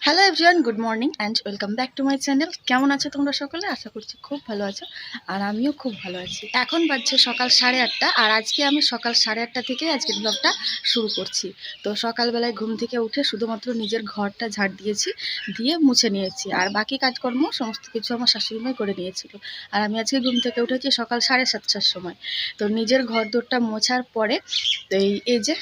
Hello everyone, good morning and welcome back to my channel. কেমন আছো তোমরা সকলে? আশা করছি খুব ভালো আছো, আর আমিও খুব ভালো আছি। এখন বাজছে সকাল 8:30, আর আজকে আমি সকাল 8:30 থেকে আজকের ব্লগটা শুরু করছি। তো সকালবেলায় ঘুম থেকে উঠে শুধুমাত্র নিজের ঘরটা ঝাড় দিয়েছি, দিয়ে মুছে নিয়েছি, আর বাকি কাজকর্ম সমস্ত কিছু আমার শাশুড়িমাই করে নিয়েছিল। আর আমি আজকে ঘুম থেকে উঠেছি সকাল 7:30টার সময়। তো নিজের ঘর দোরটা মোছার পরে তো এই যে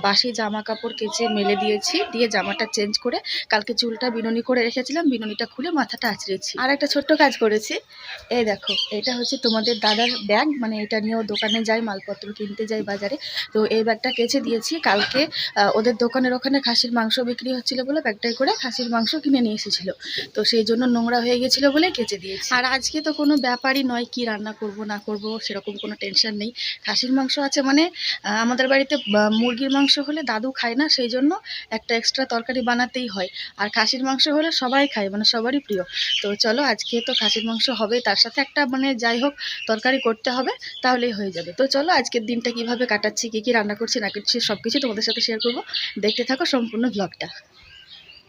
বাসি জামা কাপড় কেচে মেলে দিয়েছি, দিয়ে জামাটা চেঞ্জ করে কালকে চুলটা বিনুনি করে রেখেছিলাম, বিনুনিটা খুলে মাথাটা আঁচড়েছি। আর একটা ছোট্ট কাজ করেছি, এই দেখো, এটা হচ্ছে তোমাদের দাদার ব্যাগ, মানে এটা নিয়েও দোকানে যাই, মালপত্র কিনতে যাই বাজারে। তো এই ব্যাগটা কেচে দিয়েছি। কালকে ওদের দোকানের ওখানে খাসির মাংস বিক্রি হচ্ছিল বলে ব্যাগটাই করে খাসির মাংস কিনে নিয়ে এসেছিলো, তো সেই জন্য নোংরা হয়ে গেছিলো বলে কেচে দিয়েছি। আর আজকে তো কোনো ব্যাপারই নয় কি রান্না করব না করব, সেরকম কোনো টেনশন নেই। খাসির মাংস আছে মানে আমাদের বাড়িতে মুরগির মাংস হলে দাদু খায় না, সেই জন্য একটা এক্সট্রা তরকারি বানাতেই হয়। আর খাসির মাংস হলে সবাই খায়, মানে সবারই প্রিয়। তো চলো, আজকে তো খাসির মাংস হবে, তার সাথে একটা মানে যাই হোক তরকারি করতে হবে, তাহলেই হয়ে যাবে। তো চলো, আজকের দিনটা কিভাবে কাটাচ্ছি, কি কি রান্না করছি না করছি সব কিছু তোমাদের সাথে শেয়ার করবো। দেখতে থাকো সম্পূর্ণ ব্লগটা।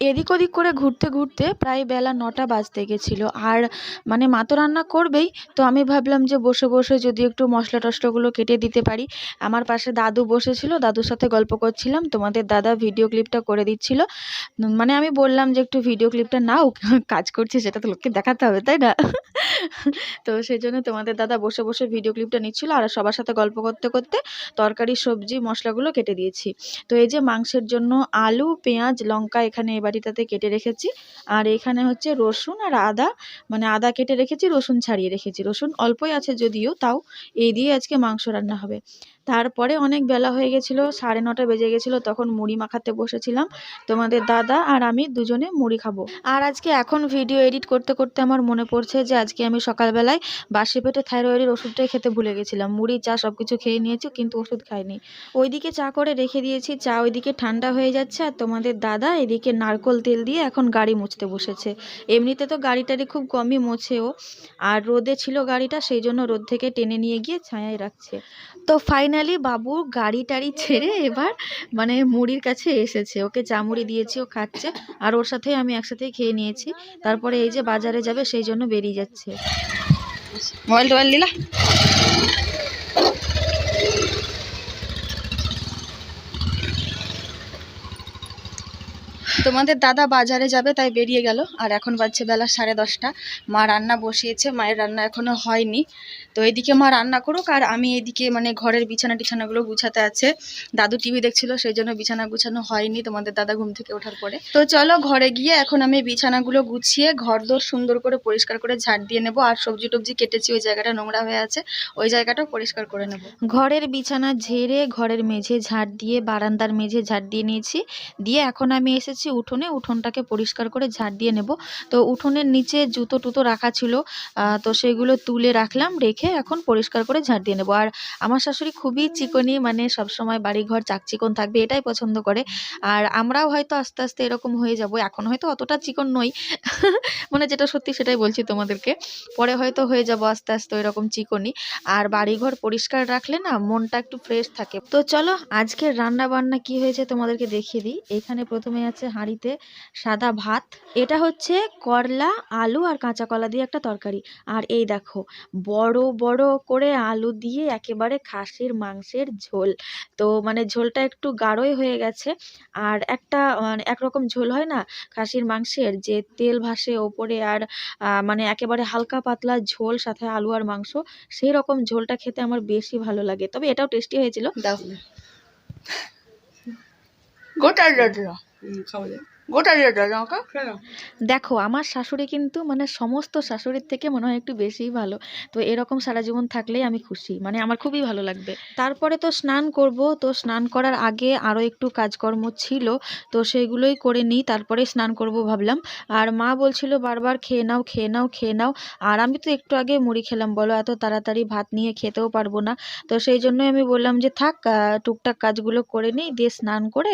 এদিক ওদিক করে ঘুরতে ঘুরতে প্রায় বেলা 9টা বাজতে গেছিলো। আর মানে মা তো রান্না করবেই, তো আমি ভাবলাম যে বসে বসে যদি একটু মশলা টশলাগুলো কেটে দিতে পারি। আমার পাশে দাদু বসেছিল, দাদুর সাথে গল্প করছিলাম, তোমাদের দাদা ভিডিও ক্লিপটা করে দিচ্ছিল। মানে আমি বললাম যে একটু ভিডিও ক্লিপটা নাও, কাজ করছি সেটা তো লোককে দেখাতে হবে, তাই না? তো সেই জন্য তোমাদের দাদা বসে বসে ভিডিও ক্লিপটা নিচ্ছিল, আর সবার সাথে গল্প করতে করতে তরকারি সবজি মশলাগুলো কেটে দিয়েছি। তো এই যে মাংসের জন্য আলু, পেঁয়াজ, লঙ্কা এখানে এই বাটিটাতে কেটে রেখেছি। আর এখানে হচ্ছে রসুন আর আদা, মানে আদা কেটে রেখেছি, রসুন ছাড়িয়ে রেখেছি। রসুন অল্পই আছে যদিও, তাও এই দিয়ে আজকে মাংস রান্না হবে। তারপরে অনেক বেলা হয়ে গেছিলো, 9:30 বেজে গেছিলো, তখন মুড়ি মাখাতে বসেছিলাম। তোমাদের দাদা আর আমি দুজনে মুড়ি খাবো। আর আজকে এখন ভিডিও এডিট করতে করতে আমার মনে পড়ছে যে আজকে আমি সকালবেলায় বাসি পেটে থাইরয়েডের ওষুধটাই খেতে ভুলে গেছিলাম। মুড়ি, চা সবকিছু খেয়ে নিয়েছি, কিন্তু ওষুধ খাইনি। ওইদিকে চা করে রেখে দিয়েছি, চা ওইদিকে ঠান্ডা হয়ে যাচ্ছে, আর তোমাদের দাদা এদিকে নারকোল তেল দিয়ে এখন গাড়ি মুছতে বসেছে। এমনিতে তো গাড়িটারি খুব কমই মোছেও, আর রোদে ছিল গাড়িটা, সেই জন্য রোদ থেকে টেনে নিয়ে গিয়ে ছায়ায় রাখছে। তো ফাইনালি বাবু গাড়ি টাড়ি ছেড়ে এবার মানে মুড়ির কাছে এসেছে। ওকে চা মুড়ি দিয়েছি, ও খাচ্ছে, আর ওর সাথে আমি একসাথেই খেয়ে নিয়েছি। তারপরে এই যে বাজারে যাবে, সেই জন্য বেরিয়ে যাচ্ছে। মোবাইল টোবাইল দিলা? তোমাদের দাদা বাজারে যাবে তাই বেরিয়ে গেল। আর এখন বাজছে বেলা 10:30। মা রান্না বসিয়েছে, মায়ের রান্না এখনো হয়নি। তো এইদিকে মা রান্না করুক, আর আমি এইদিকে মানে ঘরের বিছানা টিছানাগুলো গুছাতে আছে। দাদু টিভি দেখছিল, সেই জন্য বিছানা গুছানো হয়নি তোমাদের দাদা ঘুম থেকে ওঠার পরে। তো চলো ঘরে গিয়ে এখন আমি বিছানাগুলো গুছিয়ে ঘর দোর সুন্দর করে পরিষ্কার করে ঝাড় দিয়ে নেবো। আর সবজি টবজি কেটেছি, ওই জায়গাটা নোংরা হয়ে আছে, ওই জায়গাটাও পরিষ্কার করে নেব। ঘরের বিছানা ঝেড়ে ঘরের মেঝে ঝাড় দিয়ে বারান্দার মেঝে ঝাড় দিয়ে নিয়েছি। দিয়ে এখন আমি এসেছি উঠোনে, উঠোনটাকে পরিষ্কার করে ঝাড় দিয়ে নেব। তো উঠোনের নিচে জুতো টুতো রাখা ছিল, তো সেগুলো তুলে রাখলাম, রেখে এখন পরিষ্কার করে ঝাড় দিয়ে নেব। আর আমার শাশুড়ি খুবই চিকনি, মানে সবসময় বাড়িঘর চাকচিকন থাকবে এটাই পছন্দ করে। আর আমরাও হয়তো আস্তে আস্তে এরকম হয়ে যাব। এখন হয়তো অতটা চিকন নই, মানে যেটা সত্যি সেটাই বলছি তোমাদেরকে, পরে হয়তো হয়ে যাব আস্তে আস্তে এরকম চিকনি। আর বাড়িঘর পরিষ্কার রাখলে না মনটা একটু ফ্রেশ থাকে। তো চলো আজকের রান্না বান্না কি হয়েছে তোমাদেরকে দেখিয়ে দিই। এখানে প্রথমে আছে হাঁড়িতে সাদা ভাত, এটা হচ্ছে করলা, আলু আর কাঁচা কলা দিয়ে একটা তরকারি। আর এই দেখো, বড় বড় করে আলু দিয়ে একেবারে খাসির মাংসের ঝোল। তো মানে ঝোলটা একটু গাঢ়ই হয়ে গেছে। আর একটা মানে একরকম ঝোল হয় না খাসির মাংসের, যে তেল ভাসে ওপরে, আর মানে একেবারে হালকা পাতলা ঝোল, সাথে আলু আর মাংস, সেই রকম ঝোলটা খেতে আমার বেশি ভালো লাগে। তবে এটাও টেস্টি হয়েছিল। গোটা দেখো, আমার শাশুড়ি কিন্তু মানে সমস্ত শাশুড়ির থেকে মনে হয় একটু বেশিই ভালো। তো এরকম সারা জীবন থাকলেই আমি খুশি, মানে আমার খুবই ভালো লাগবে। তারপরে তো স্নান করব, তো স্নান করার আগে আরও একটু কাজকর্ম ছিল, তো সেইগুলোই করে নিই, তারপরে স্নান করব ভাবলাম। আর মা বলছিল বারবার খেয়ে নাও খেয়ে নাও খেয়ে নাও, আর আমি তো একটু আগে মুড়ি খেলাম, বলো এত তাড়াতাড়ি ভাত নিয়ে খেতেও পারবো না। তো সেই জন্যই আমি বললাম যে থাক, টুকটাক কাজগুলো করে নিই, দিয়ে স্নান করে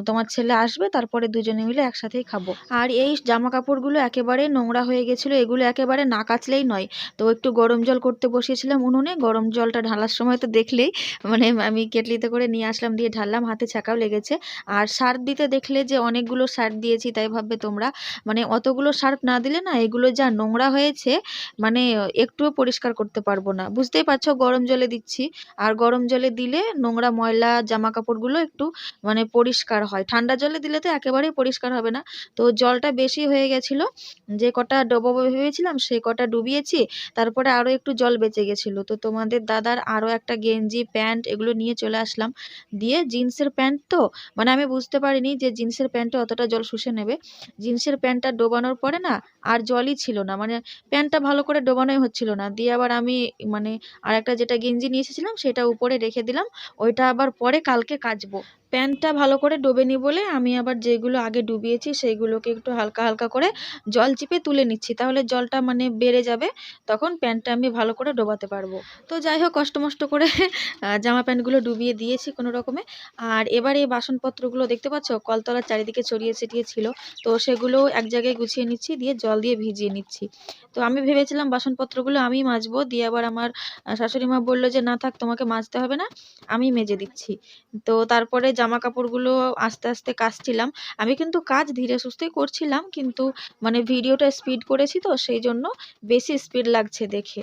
তোমার ছেলে আসবে, তারপরে দুজনে দুজনে মিলে একসাথেই খাবো। আর এই জামা কাপড়গুলো একেবারে নোংরা হয়ে গেছিলো, এগুলো একেবারে না কাচলেই নয়। তো একটু গরম জল করতে বসিয়েছিলাম উনুনে, গরম জলটা ঢালার সময় তো দেখলেই মানে আমি কেটলিতে করে নিয়ে আসলাম, দিয়ে ঢাললাম, হাতে ছ্যাঁকাও লেগেছে। আর সার্ফ দিতে দেখলে যে অনেকগুলো সার্ফ দিয়েছি, তাই ভাববে তোমরা মানে অতগুলো সার্ফ না দিলে না এগুলো যা নোংরা হয়েছে মানে একটুও পরিষ্কার করতে পারবো না। বুঝতেই পারছো গরম জলে দিচ্ছি, আর গরম জলে দিলে নোংরা ময়লা জামা কাপড়গুলো একটু মানে পরিষ্কার হয়, ঠান্ডা জলে দিলে তো একেবারেই পরিষ্কার হবে না। তো জলটা বেশি হয়ে গেছিল, যে কটা ডোবাবো ভেবেছিলাম সেই কটা ডুবিয়েছি, তারপরে আরও একটু জল বেঁচে গেছিলো। তো তোমাদের দাদার আরও একটা গেঞ্জি প্যান্ট এগুলো নিয়ে চলে আসলাম, দিয়ে জিন্সের প্যান্ট তো মানে আমি বুঝতে পারিনি যে জিন্সের প্যান্টে অতটা জল শুষে নেবে। জিন্সের প্যান্টটা ডোবানোর পরে না আর জলই ছিল না, মানে প্যান্টটা ভালো করে ডোবানোই হচ্ছিল না। দিয়ে আবার আমি মানে আর একটা যেটা গেঞ্জি নিয়ে এসেছিলাম সেটা উপরে রেখে দিলাম, ওইটা আবার পরে কালকে কাচবো। প্যান্টটা ভালো করে ডোবেনি বলে আমি আবার যেগুলো আগে ডুবিয়েছি সেইগুলোকে একটু হালকা হালকা করে জল চিপে তুলে নিচ্ছি, তাহলে জলটা মানে বেড়ে যাবে, তখন প্যান্টটা আমি ভালো করে ডোবাতে পারবো। তো যাই হোক কষ্ট মষ্ট করে জামা প্যান্টগুলো ডুবিয়ে দিয়েছি কোনো রকমে। আর এবার এই বাসনপত্রগুলো দেখতে পাচ্ছ কলতলার চারিদিকে ছড়িয়ে ছিটিয়ে ছিল, তো সেগুলো এক জায়গায় গুছিয়ে নিচ্ছি, দিয়ে জল দিয়ে ভিজিয়ে নিচ্ছি। তো আমি ভেবেছিলাম বাসনপত্রগুলো আমি মাজবো, দিয়ে আবার আমার শাশুড়ি মা বললো যে না থাক, তোমাকে মাজতে হবে না, আমি মেজে দিচ্ছি। তো তারপরে জামা কাপড়গুলো আস্তে আস্তে কাচছিলাম। আমি কিন্তু কাজ ধীরে সুস্থেই করছিলাম, কিন্তু মানে ভিডিওটা স্পিড করেছি তো সেই জন্য বেশি স্পিড লাগছে দেখে।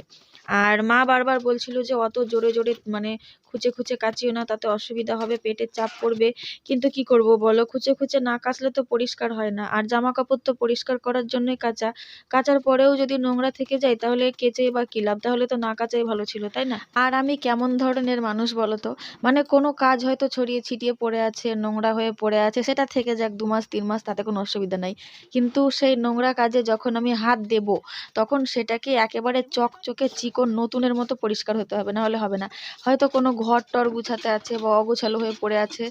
আর মা বারবার বলছিল যে অত জোরে জোরে মানে খুঁচে খুঁচে কাচিও না, তাতে অসুবিধা হবে, পেটের চাপ পড়বে। কিন্তু কি করব বলো, খুঁচে খুঁচে না কাচলে তো পরিষ্কার হয় না। আর জামা কাপড় তো পরিষ্কার করার জন্যই কাচা, কাচার পরেও যদি নোংরা থেকে যায় তাহলে কেচে বা কি লাভ, তাহলে তো না কাচাই ভালো ছিল, তাই না? আর আমি কেমন ধরনের মানুষ বলো তো, মানে কোনো কাজ হয়তো ছড়িয়ে ছিটিয়ে পড়ে আছে, নোংরা হয়ে পড়ে আছে, সেটা থেকে যাক 2 মাস 3 মাস, তাতে কোনো অসুবিধা নাই। কিন্তু সেই নোংরা কাজে যখন আমি হাত দেব, তখন সেটাকে একেবারে চকচকে চিকন নতুনের মতো পরিষ্কার হতে হবে, না হলে হবে না। হয়তো কোনো ঘর টর গুছাতে আছে বা অগোছালো হয়ে পড়ে আছে,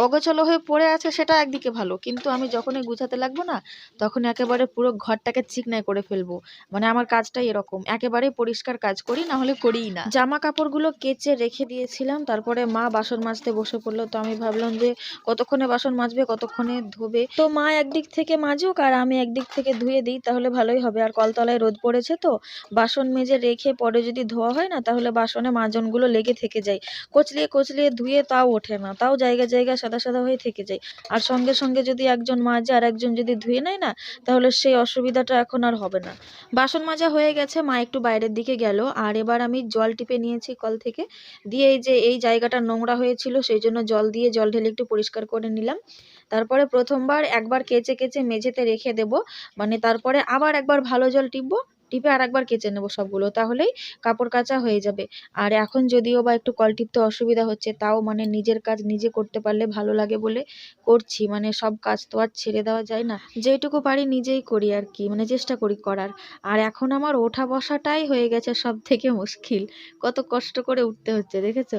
অগোছালো হয়ে পড়ে আছে সেটা একদিকে ভালো, কিন্তু আমি যখনই গুছাতে লাগবো না তখন একেবারে পুরো ঘরটাকে চিকনাই করে ফেলবো। মানে আমার কাজটাই এরকম, একেবারে পরিষ্কার কাজ করি, না হলে করিই না। জামা কাপড়গুলো কেচে রেখে দিয়েছিলাম, তারপরে মা বাসন মাজতে বসে পড়লো। তো আমি ভাবলাম যে কতক্ষণে বাসন মাজবে, কতক্ষণে ধোবে, তো মা একদিক থেকে মাজুক আর আমি একদিক থেকে ধুয়ে দিই, তাহলে ভালোই হবে। আর কলতলায় রোদ পড়েছে তো বাসন মেজে রেখে পরে যদি ধোয়া হয় না, তাহলে বাসনে মাজনগুলো লেগে থেকে যায়, কচলিয়ে কচলিয়ে ধুয়ে তাও ওঠে না, তাও জায়গা জায়গা সাদা সাদা হয়ে থেকে যায়। আর সঙ্গে সঙ্গে যদি একজন মাজে আর একজন যদি ধুয়ে নেয় না, তাহলে সেই অসুবিধাটা এখন আর হবে না। বাসন মাজা হয়ে গেছে, মা একটু বাইরের দিকে গেল, আর এবার আমি জল টিপে নিয়েছি কল থেকে, দিয়ে এই যে এই জায়গাটা নোংরা হয়েছিল সেই জন্য জল দিয়ে জল ঢেলে একটু পরিষ্কার করে নিলাম। তারপরে প্রথমবার একবার কেচে কেচে মেঝেতে রেখে দেব, মানে তারপরে আবার একবার ভালো জল টিপবো, টিপে আর একবার কেচে নেবো সবগুলো, তাহলেই কাপড় কাচা হয়ে যাবে। আর এখন যদিও বা একটু কল টিপতে অসুবিধা হচ্ছে, তাও মানে নিজের কাজ নিজে করতে পারলে ভালো লাগে বলে করছি, মানে সব কাজ তো আর ছেড়ে দেওয়া যায় না, যেটুকু পারি নিজেই করি আর কি, মানে চেষ্টা করি করার। আর এখন আমার ওঠা বসাটাই হয়ে গেছে সব থেকে মুশকিল, কত কষ্ট করে উঠতে হচ্ছে দেখেছো।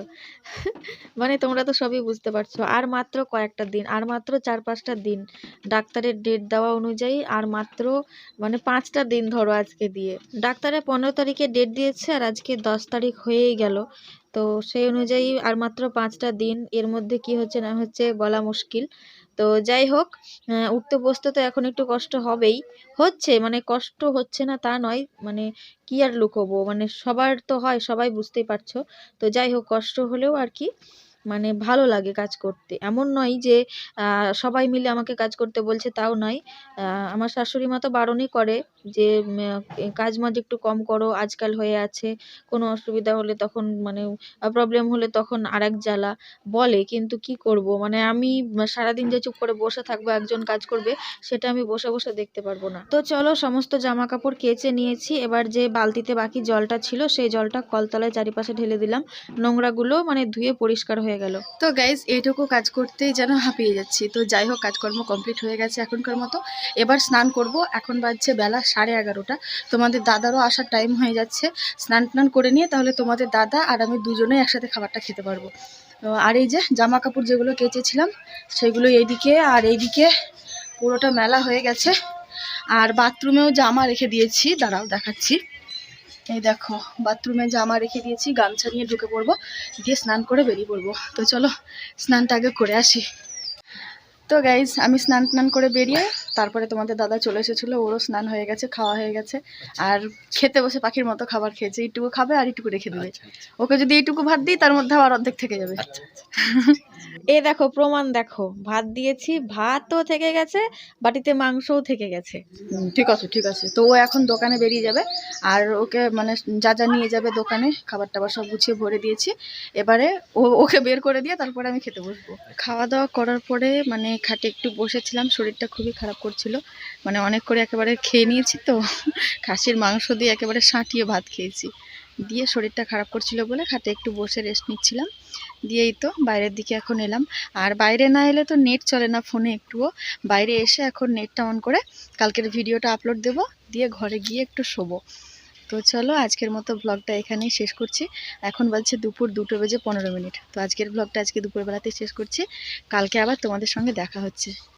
মানে তোমরা তো সবই বুঝতে পারছো। আর মাত্র কয়েকটা দিন, আর মাত্র 4-5টা দিন ডাক্তারের ডেট দেওয়া অনুযায়ী, আর মাত্র মানে 5টা দিন ধরো আজকে দিয়ে। ডাক্তারের 15 তারিখে ডেট দিয়েছে আর আজকে 10 তারিখ হয়েই গেল। তো সেই অনুযায়ী আর মাত্র 5টা দিন, এর মধ্যে কি হচ্ছে না হচ্ছে বলা মুশকিল। তো যাই হোক, উঠতে বসতে তো এখন একটু কষ্ট হবেই, হচ্ছে মানে কষ্ট হচ্ছে না তা নয়, মানে কি আর লুকোবো, মানে সবার তো হয়, সবাই বুঝতেই পারছো। তো যাই হোক কষ্ট হলেও আর কি মানে ভালো লাগে কাজ করতে, এমন নয় যে সবাই মিলে আমাকে কাজ করতে বলছে, তাও নয়। আমার শাশুড়ি মা তো বারণই করে যে কাজ মাজ একটু কম করো, আজকাল হয়ে আছে, কোনো অসুবিধা হলে তখন মানে প্রবলেম হলে তখন আরেক জ্বালা বলে, কিন্তু কি করব, মানে আমি সারাদিন যে চুপ করে বসে থাকবো একজন কাজ করবে, সেটা আমি বসে বসে দেখতে পারবো না। তো চলো সমস্ত জামা কাপড় কেচে নিয়েছি, এবার যে বালতিতে বাকি জলটা ছিল সেই জলটা কলতলায় চারিপাশে ঢেলে দিলাম, নোংরাগুলো মানে ধুয়ে পরিষ্কার হয়ে গেল। তো গাইজ এইটুকু কাজ করতেই যেন হাঁপিয়ে যাচ্ছি। তো যাই হোক কাজকর্ম কমপ্লিট হয়ে গেছে এখনকার মতো, এবার স্নান করব। এখন বাজছে বেলা 11:30, তোমাদের দাদারও আসার টাইম হয়ে যাচ্ছে, স্নান টান করে নিয়ে তাহলে তোমাদের দাদা আর আমি দুজনেই একসাথে খাবারটা খেতে পারবো। আর এই যে জামা কাপড় যেগুলো কেচেছিলাম সেগুলো এইদিকে আর এইদিকে পুরোটা মেলা হয়ে গেছে। আর বাথরুমেও জামা রেখে দিয়েছি, দাঁড়াও দেখাচ্ছি। এই দেখো বাথরুমে জামা রেখে দিয়েছি, গামছা নিয়ে ঢুকে পড়বো, দিয়ে স্নান করে বেরিয়ে পড়বো। তো চলো স্নানটা আগে করে আসি। তো গাইজ আমি স্নান টান করে বেরিয়ে তারপরে তোমাদের দাদা চলে এসেছিলো, ওরও স্নান হয়ে গেছে, খাওয়া হয়ে গেছে। আর খেতে বসে পাখির মতো খাবার খেয়েছে, এইটুকু খাবে আর এইটুকু রেখে দেবে। ওকে যদি এইটুকু ভাত দিই তার মধ্যে আবার অর্ধেক থেকে যাবে। এ দেখো প্রমাণ দেখো, ভাত দিয়েছি, ভাতও থেকে গেছে, বাটিতে মাংসও থেকে গেছে। ঠিক আছে ঠিক আছে। তো ও এখন দোকানে বেরিয়ে যাবে, আর ওকে মানে যা যা নিয়ে যাবে দোকানে খাবার টাবার সব গুছিয়ে ভরে দিয়েছি। এবারে ওকে বের করে দিয়ে তারপরে আমি খেতে বসবো। খাওয়া দাওয়া করার পরে মানে খাটে একটু বসেছিলাম, শরীরটা খুবই খারাপ করছিল, মানে অনেক করে একেবারে খেয়ে নিয়েছি তো খাসির মাংস দিয়ে একেবারে সাঁটিয়ে ভাত খেয়েছি, দিয়ে শরীরটা খারাপ করছিল বলে খাটে একটু বসে রেস্ট নিচ্ছিলাম। দিয়েই তো বাইরের দিকে এখন এলাম। আর বাইরে না এলে তো নেট চলে না ফোনে একটুও, বাইরে এসে এখন নেটটা অন করে কালকের ভিডিওটা আপলোড দেব, দিয়ে ঘরে গিয়ে একটু শোবো। তো চলো আজকের মতো ব্লগটা এখানেই শেষ করছি। এখন বাজছে দুপুর 2:15। তো আজকের ব্লগটা আজকে দুপুরবেলাতেই শেষ করছি, কালকে আবার তোমাদের সঙ্গে দেখা হচ্ছে।